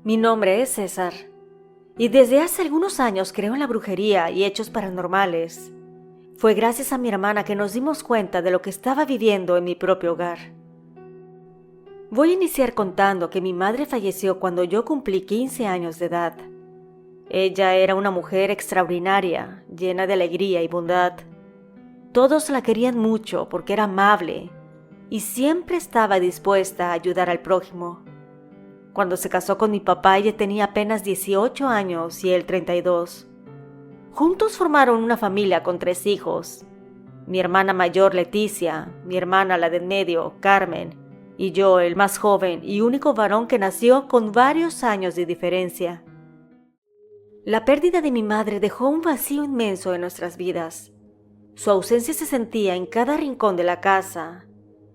Mi nombre es César y desde hace algunos años creo en la brujería y hechos paranormales. Fue gracias a mi hermana que nos dimos cuenta de lo que estaba viviendo en mi propio hogar. Voy a iniciar contando que mi madre falleció cuando yo cumplí 15 años de edad. Ella era una mujer extraordinaria, llena de alegría y bondad. Todos la querían mucho porque era amable y siempre estaba dispuesta a ayudar al prójimo. Cuando se casó con mi papá, ella tenía apenas 18 años y él 32. Juntos formaron una familia con 3 hijos. Mi hermana mayor, Leticia, mi hermana, la de en medio, Carmen, y yo, el más joven y único varón que nació con varios años de diferencia. La pérdida de mi madre dejó un vacío inmenso en nuestras vidas. Su ausencia se sentía en cada rincón de la casa,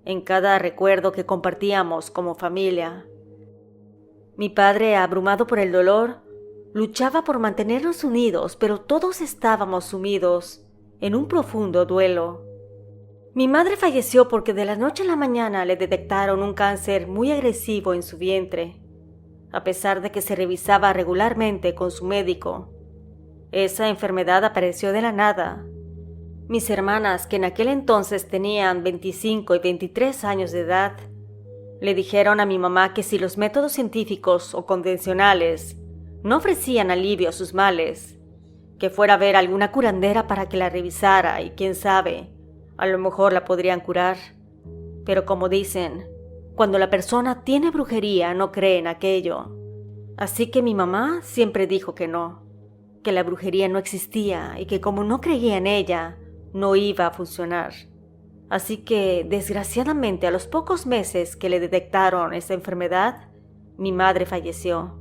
en cada recuerdo que compartíamos como familia. Mi padre, abrumado por el dolor, luchaba por mantenernos unidos, pero todos estábamos sumidos en un profundo duelo. Mi madre falleció porque de la noche a la mañana le detectaron un cáncer muy agresivo en su vientre, a pesar de que se revisaba regularmente con su médico. Esa enfermedad apareció de la nada. Mis hermanas, que en aquel entonces tenían 25 y 23 años de edad, le dijeron a mi mamá que si los métodos científicos o convencionales no ofrecían alivio a sus males, que fuera a ver alguna curandera para que la revisara y quién sabe, a lo mejor la podrían curar. Pero como dicen, cuando la persona tiene brujería no cree en aquello. Así que mi mamá siempre dijo que no, que la brujería no existía y que como no creía en ella, no iba a funcionar. Así que, desgraciadamente, a los pocos meses que le detectaron esta enfermedad, mi madre falleció,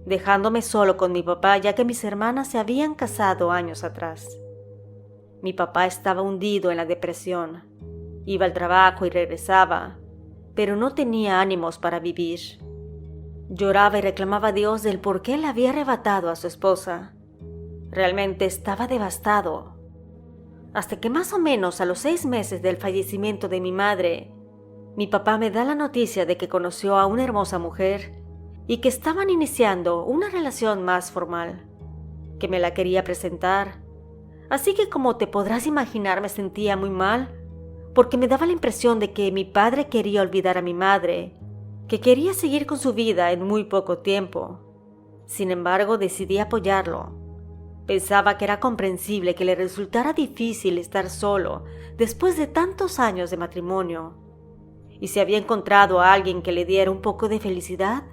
dejándome solo con mi papá ya que mis hermanas se habían casado años atrás. Mi papá estaba hundido en la depresión. Iba al trabajo y regresaba, pero no tenía ánimos para vivir. Lloraba y reclamaba a Dios del por qué le había arrebatado a su esposa. Realmente estaba devastado. Hasta que más o menos a los 6 meses del fallecimiento de mi madre, mi papá me da la noticia de que conoció a una hermosa mujer y que estaban iniciando una relación más formal, que me la quería presentar. Así que como te podrás imaginar me sentía muy mal porque me daba la impresión de que mi padre quería olvidar a mi madre, que quería seguir con su vida en muy poco tiempo. Sin embargo, decidí apoyarlo. Pensaba que era comprensible que le resultara difícil estar solo después de tantos años de matrimonio. Y si había encontrado a alguien que le diera un poco de felicidad,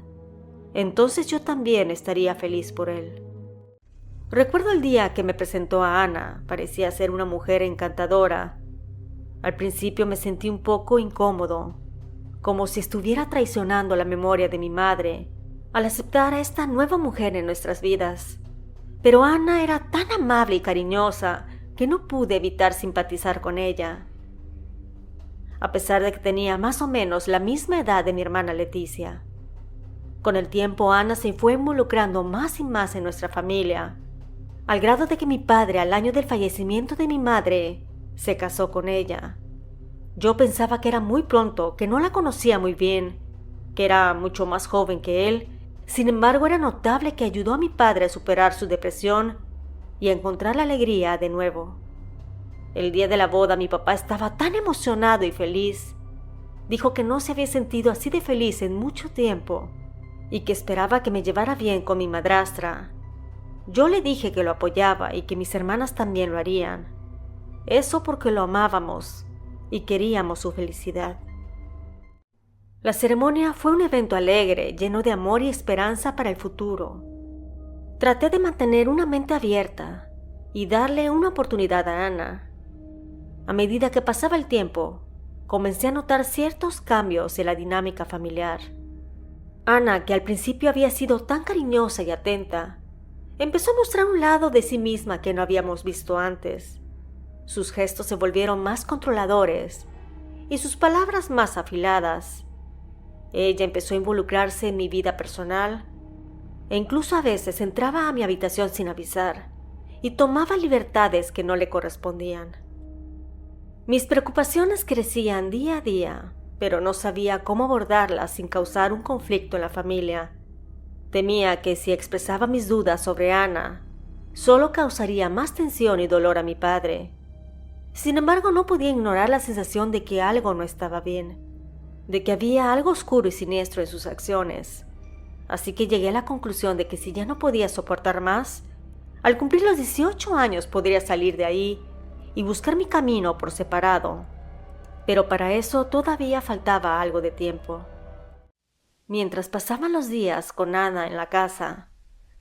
entonces yo también estaría feliz por él. Recuerdo el día que me presentó a Ana. Parecía ser una mujer encantadora. Al principio me sentí un poco incómodo, como si estuviera traicionando la memoria de mi madre al aceptar a esta nueva mujer en nuestras vidas. Pero Ana era tan amable y cariñosa que no pude evitar simpatizar con ella. A pesar de que tenía más o menos la misma edad de mi hermana Leticia. Con el tiempo Ana se fue involucrando más y más en nuestra familia, al grado de que mi padre, al año del fallecimiento de mi madre, se casó con ella. Yo pensaba que era muy pronto, que no la conocía muy bien, que era mucho más joven que él. Sin embargo, era notable que ayudó a mi padre a superar su depresión y a encontrar la alegría de nuevo. El día de la boda mi papá estaba tan emocionado y feliz. Dijo que no se había sentido así de feliz en mucho tiempo y que esperaba que me llevara bien con mi madrastra. Yo le dije que lo apoyaba y que mis hermanas también lo harían. Eso porque lo amábamos y queríamos su felicidad. La ceremonia fue un evento alegre, lleno de amor y esperanza para el futuro. Traté de mantener una mente abierta y darle una oportunidad a Ana. A medida que pasaba el tiempo, comencé a notar ciertos cambios en la dinámica familiar. Ana, que al principio había sido tan cariñosa y atenta, empezó a mostrar un lado de sí misma que no habíamos visto antes. Sus gestos se volvieron más controladores y sus palabras más afiladas. Ella empezó a involucrarse en mi vida personal e incluso a veces entraba a mi habitación sin avisar y tomaba libertades que no le correspondían. Mis preocupaciones crecían día a día, pero no sabía cómo abordarlas sin causar un conflicto en la familia. Temía que si expresaba mis dudas sobre Ana, solo causaría más tensión y dolor a mi padre. Sin embargo, no podía ignorar la sensación de que algo no estaba bien, de que había algo oscuro y siniestro en sus acciones. Así que llegué a la conclusión de que si ya no podía soportar más, al cumplir los 18 años podría salir de ahí y buscar mi camino por separado. Pero para eso todavía faltaba algo de tiempo. Mientras pasaban los días con Ana en la casa,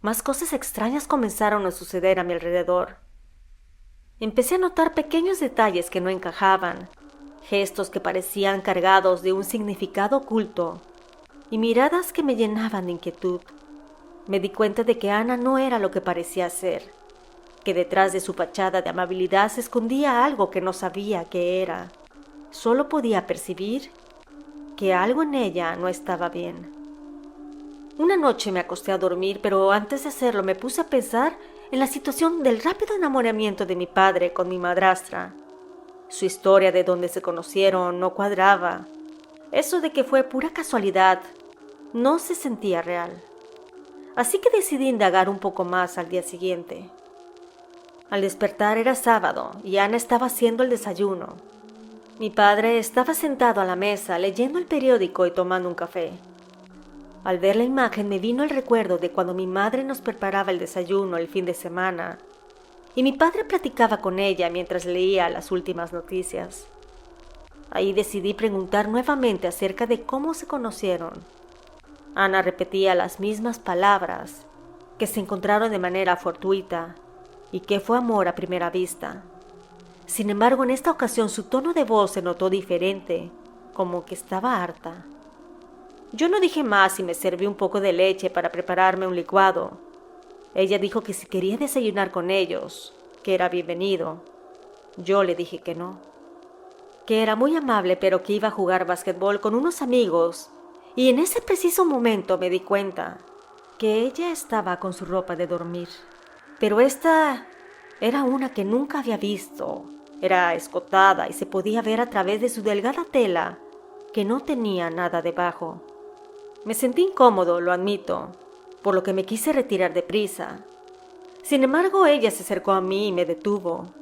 más cosas extrañas comenzaron a suceder a mi alrededor. Empecé a notar pequeños detalles que no encajaban, gestos que parecían cargados de un significado oculto y miradas que me llenaban de inquietud. Me di cuenta de que Ana no era lo que parecía ser, que detrás de su fachada de amabilidad se escondía algo que no sabía qué era. Solo podía percibir que algo en ella no estaba bien. Una noche me acosté a dormir, pero antes de hacerlo me puse a pensar en la situación del rápido enamoramiento de mi padre con mi madrastra. Su historia de dónde se conocieron no cuadraba. Eso de que fue pura casualidad no se sentía real. Así que decidí indagar un poco más al día siguiente. Al despertar era sábado y Ana estaba haciendo el desayuno. Mi padre estaba sentado a la mesa leyendo el periódico y tomando un café. Al ver la imagen me vino el recuerdo de cuando mi madre nos preparaba el desayuno el fin de semana y mi padre platicaba con ella mientras leía las últimas noticias. Ahí decidí preguntar nuevamente acerca de cómo se conocieron. Ana repetía las mismas palabras, que se encontraron de manera fortuita y que fue amor a primera vista. Sin embargo, en esta ocasión su tono de voz se notó diferente, como que estaba harta. Yo no dije más y me serví un poco de leche para prepararme un licuado. Ella dijo que si quería desayunar con ellos, que era bienvenido. Yo le dije que no, que era muy amable pero que iba a jugar básquetbol con unos amigos, y en ese preciso momento me di cuenta que ella estaba con su ropa de dormir. Pero esta era una que nunca había visto. Era escotada y se podía ver a través de su delgada tela que no tenía nada debajo. Me sentí incómodo, lo admito, por lo que me quise retirar deprisa. Sin embargo, ella se acercó a mí y me detuvo.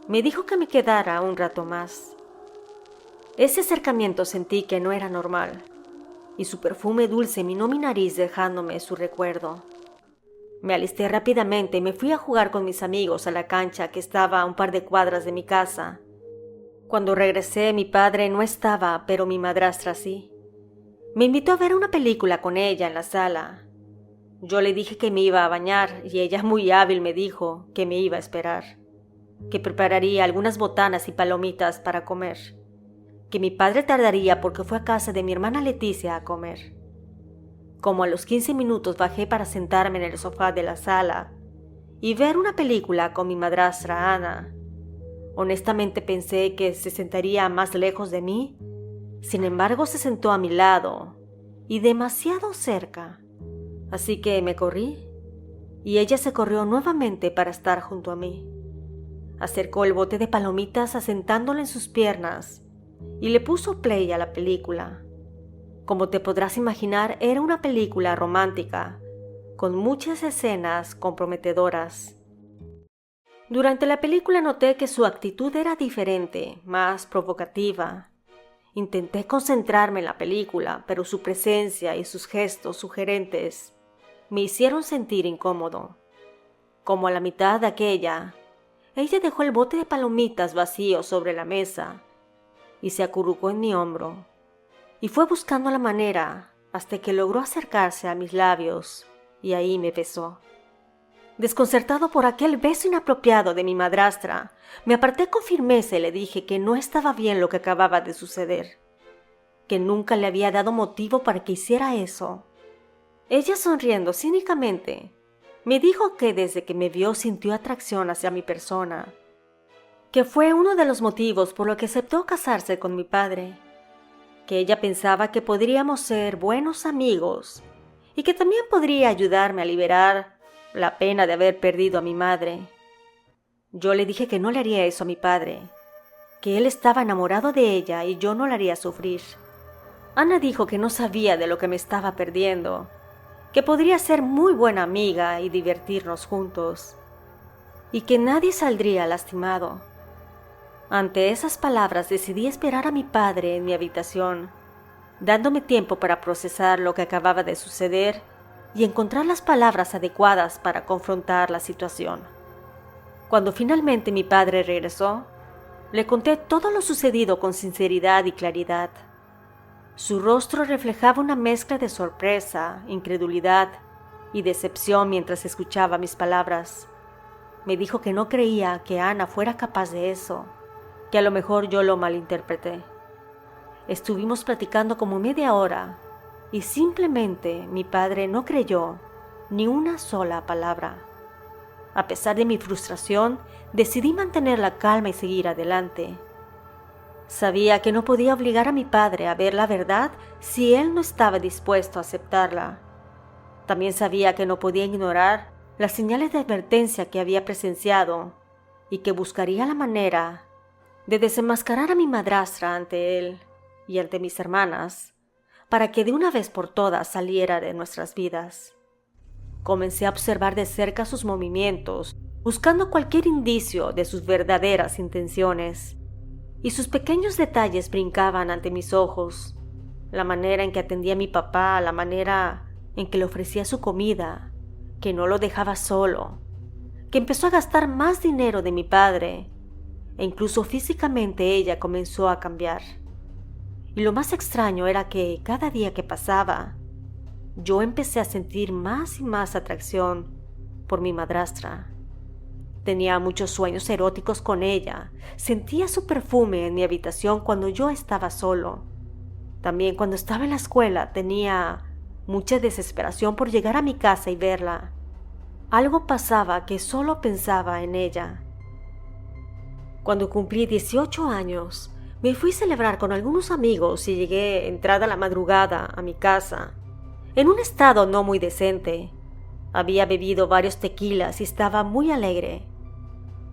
Me dijo que me quedara un rato más. Ese acercamiento sentí que no era normal, y su perfume dulce minó mi nariz dejándome su recuerdo. Me alisté rápidamente y me fui a jugar con mis amigos a la cancha que estaba a un par de cuadras de mi casa. Cuando regresé, mi padre no estaba, pero mi madrastra sí. Me invitó a ver una película con ella en la sala. Yo le dije que me iba a bañar y ella muy hábil me dijo que me iba a esperar, que prepararía algunas botanas y palomitas para comer, que mi padre tardaría porque fue a casa de mi hermana Leticia a comer. Como a los 15 minutos bajé para sentarme en el sofá de la sala y ver una película con mi madrastra Ana. Honestamente pensé que se sentaría más lejos de mí. Sin embargo, se sentó a mi lado y demasiado cerca. Así que me corrí y ella se corrió nuevamente para estar junto a mí. Acercó el bote de palomitas asentándolo en sus piernas y le puso play a la película. Como te podrás imaginar, era una película romántica, con muchas escenas comprometedoras. Durante la película noté que su actitud era diferente, más provocativa. Intenté concentrarme en la película, pero su presencia y sus gestos sugerentes me hicieron sentir incómodo. Como a la mitad de aquella, ella dejó el bote de palomitas vacío sobre la mesa y se acurrucó en mi hombro, y fue buscando la manera hasta que logró acercarse a mis labios y ahí me besó. Desconcertado por aquel beso inapropiado de mi madrastra, me aparté con firmeza y le dije que no estaba bien lo que acababa de suceder, que nunca le había dado motivo para que hiciera eso. Ella, sonriendo cínicamente, me dijo que desde que me vio sintió atracción hacia mi persona, que fue uno de los motivos por los que aceptó casarse con mi padre, que ella pensaba que podríamos ser buenos amigos y que también podría ayudarme a liberar la pena de haber perdido a mi madre. Yo le dije que no le haría eso a mi padre, que él estaba enamorado de ella y yo no la haría sufrir. Ana dijo que no sabía de lo que me estaba perdiendo, que podría ser muy buena amiga y divertirnos juntos, y que nadie saldría lastimado. Ante esas palabras decidí esperar a mi padre en mi habitación, dándome tiempo para procesar lo que acababa de suceder y encontrar las palabras adecuadas para confrontar la situación. Cuando finalmente mi padre regresó, le conté todo lo sucedido con sinceridad y claridad. Su rostro reflejaba una mezcla de sorpresa, incredulidad y decepción mientras escuchaba mis palabras. Me dijo que no creía que Ana fuera capaz de eso, que a lo mejor yo lo malinterpreté. Estuvimos platicando como media hora y simplemente mi padre no creyó ni una sola palabra. A pesar de mi frustración, decidí mantener la calma y seguir adelante. Sabía que no podía obligar a mi padre a ver la verdad si él no estaba dispuesto a aceptarla. También sabía que no podía ignorar las señales de advertencia que había presenciado y que buscaría la manera de desenmascarar a mi madrastra ante él y ante mis hermanas, para que de una vez por todas saliera de nuestras vidas. Comencé a observar de cerca sus movimientos, buscando cualquier indicio de sus verdaderas intenciones, y sus pequeños detalles brincaban ante mis ojos: la manera en que atendía a mi papá, la manera en que le ofrecía su comida, que no lo dejaba solo, que empezó a gastar más dinero de mi padre, e incluso físicamente ella comenzó a cambiar. Y lo más extraño era que cada día que pasaba, yo empecé a sentir más y más atracción por mi madrastra. Tenía muchos sueños eróticos con ella, sentía su perfume en mi habitación cuando yo estaba solo. También cuando estaba en la escuela tenía mucha desesperación por llegar a mi casa y verla. Algo pasaba que solo pensaba en ella. Cuando cumplí 18 años, me fui a celebrar con algunos amigos y llegué entrada la madrugada a mi casa, en un estado no muy decente. Había bebido varios tequilas y estaba muy alegre.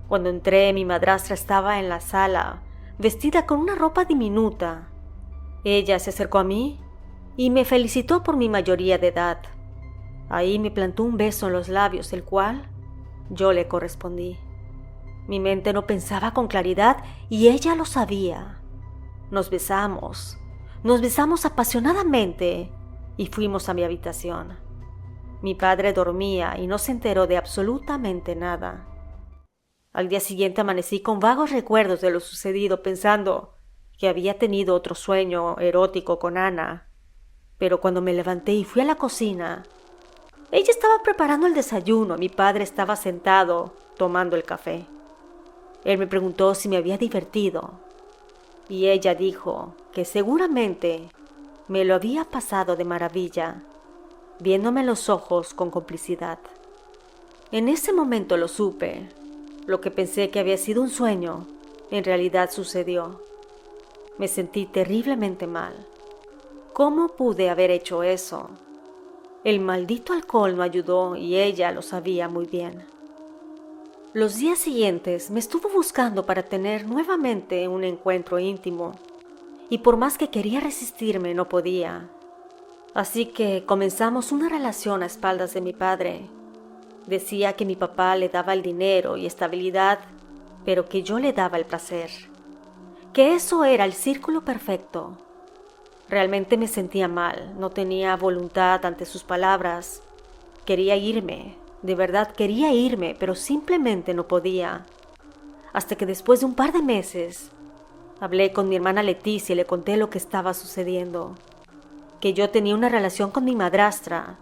Cuando entré, mi madrastra estaba en la sala, vestida con una ropa diminuta. Ella se acercó a mí y me felicitó por mi mayoría de edad. Ahí me plantó un beso en los labios, el cual yo le correspondí. Mi mente no pensaba con claridad y ella lo sabía. Nos besamos apasionadamente y fuimos a mi habitación. Mi padre dormía y no se enteró de absolutamente nada. Al día siguiente amanecí con vagos recuerdos de lo sucedido, pensando que había tenido otro sueño erótico con Ana. Pero cuando me levanté y fui a la cocina, ella estaba preparando el desayuno, mi padre estaba sentado tomando el café. Él me preguntó si me había divertido, y ella dijo que seguramente me lo había pasado de maravilla, viéndome en los ojos con complicidad. En ese momento lo supe. Lo que pensé que había sido un sueño, en realidad sucedió. Me sentí terriblemente mal. ¿Cómo pude haber hecho eso? El maldito alcohol no ayudó y ella lo sabía muy bien. Los días siguientes me estuvo buscando para tener nuevamente un encuentro íntimo, y por más que quería resistirme no podía. Así que comenzamos una relación a espaldas de mi padre. Decía que mi papá le daba el dinero y estabilidad, pero que yo le daba el placer. Que eso era el círculo perfecto. Realmente me sentía mal, no tenía voluntad ante sus palabras. Quería irme, de verdad quería irme, pero simplemente no podía. Hasta que después de un par de meses, hablé con mi hermana Leticia y le conté lo que estaba sucediendo. Que yo tenía una relación con mi madrastra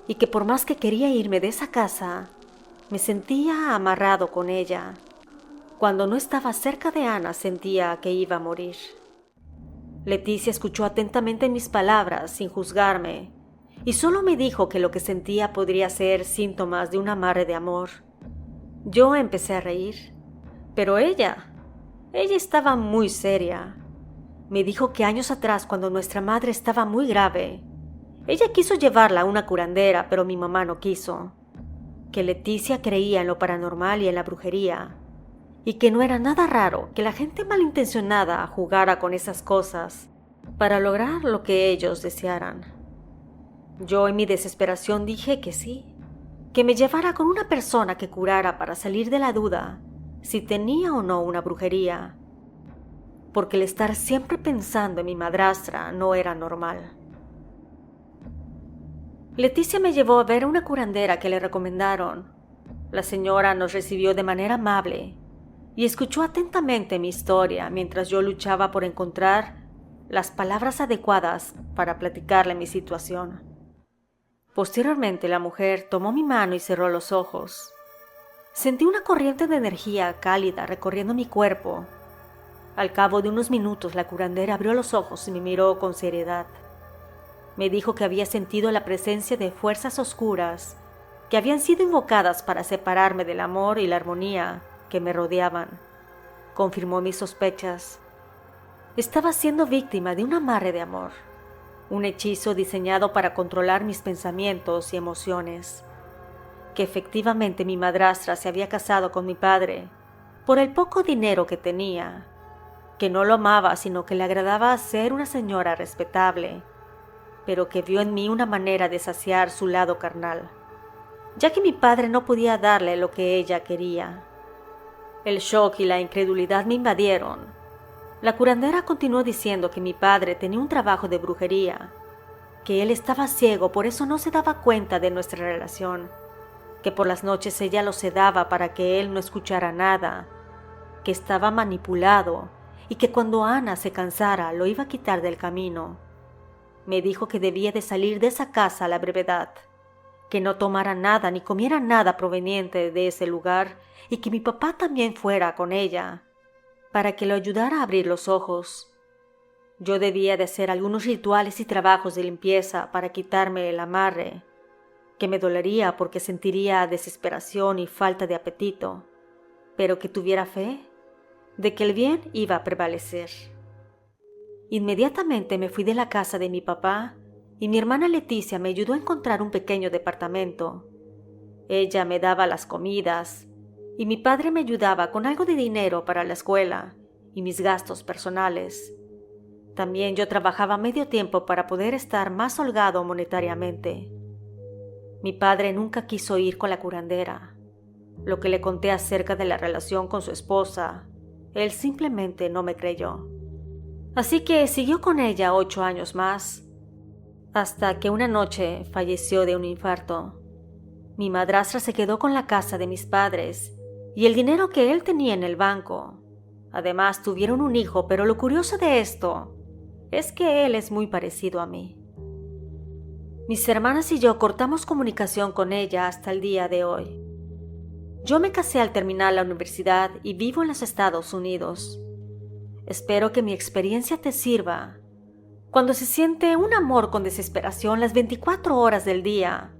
y que por más que quería irme de esa casa, me sentía amarrado con ella. Cuando no estaba cerca de Ana sentía que iba a morir. Leticia escuchó atentamente mis palabras sin juzgarme y solo me dijo que lo que sentía podría ser síntomas de un amarre de amor. Yo empecé a reír, pero ella estaba muy seria. Me dijo que años atrás, cuando nuestra madre estaba muy grave, ella quiso llevarla a una curandera, pero mi mamá no quiso. Que Leticia creía en lo paranormal y en la brujería, y que no era nada raro que la gente malintencionada jugara con esas cosas para lograr lo que ellos desearan. Yo en mi desesperación dije que sí, que me llevara con una persona que curara para salir de la duda si tenía o no una brujería, porque el estar siempre pensando en mi madrastra no era normal. Leticia me llevó a ver a una curandera que le recomendaron. La señora nos recibió de manera amable y escuchó atentamente mi historia mientras yo luchaba por encontrar las palabras adecuadas para platicarle mi situación. Posteriormente la mujer tomó mi mano y cerró los ojos. Sentí una corriente de energía cálida recorriendo mi cuerpo. Al cabo de unos minutos la curandera abrió los ojos y me miró con seriedad. Me dijo que había sentido la presencia de fuerzas oscuras que habían sido invocadas para separarme del amor y la armonía que me rodeaban. Confirmó mis sospechas. Estaba siendo víctima de un amarre de amor, un hechizo diseñado para controlar mis pensamientos y emociones. Que efectivamente mi madrastra se había casado con mi padre por el poco dinero que tenía, que no lo amaba sino que le agradaba ser una señora respetable, pero que vio en mí una manera de saciar su lado carnal, ya que mi padre no podía darle lo que ella quería. El shock y la incredulidad me invadieron. La curandera continuó diciendo que mi padre tenía un trabajo de brujería, que él estaba ciego, por eso no se daba cuenta de nuestra relación, que por las noches ella lo sedaba para que él no escuchara nada, que estaba manipulado y que cuando Ana se cansara lo iba a quitar del camino. Me dijo que debía de salir de esa casa a la brevedad, que no tomara nada ni comiera nada proveniente de ese lugar y que mi papá también fuera con ella, para que lo ayudara a abrir los ojos. Yo debía de hacer algunos rituales y trabajos de limpieza para quitarme el amarre, que me dolería porque sentiría desesperación y falta de apetito, pero que tuviera fe de que el bien iba a prevalecer. Inmediatamente me fui de la casa de mi papá y mi hermana Leticia me ayudó a encontrar un pequeño departamento. Ella me daba las comidas y mi padre me ayudaba con algo de dinero para la escuela y mis gastos personales. También yo trabajaba medio tiempo para poder estar más holgado monetariamente. Mi padre nunca quiso ir con la curandera. Lo que le conté acerca de la relación con su esposa, él simplemente no me creyó. Así que siguió con ella 8 años más, hasta que una noche falleció de un infarto. Mi madrastra se quedó con la casa de mis padres y el dinero que él tenía en el banco. Además tuvieron un hijo, pero lo curioso de esto es que él es muy parecido a mí. Mis hermanas y yo cortamos comunicación con ella hasta el día de hoy. Yo me casé al terminar la universidad y vivo en los Estados Unidos. Espero que mi experiencia te sirva. Cuando se siente un amor con desesperación las 24 horas del día,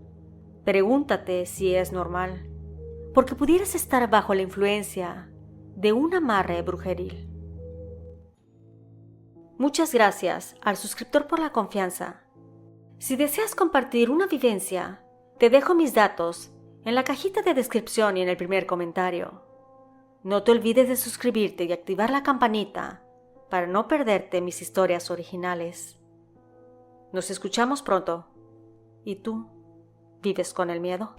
pregúntate si es normal, porque pudieras estar bajo la influencia de un amarre brujeril. Muchas gracias al suscriptor por la confianza. Si deseas compartir una vivencia, te dejo mis datos en la cajita de descripción y en el primer comentario. No te olvides de suscribirte y activar la campanita para no perderte mis historias originales. Nos escuchamos pronto. ¿Y tú? ¿Vives con el miedo?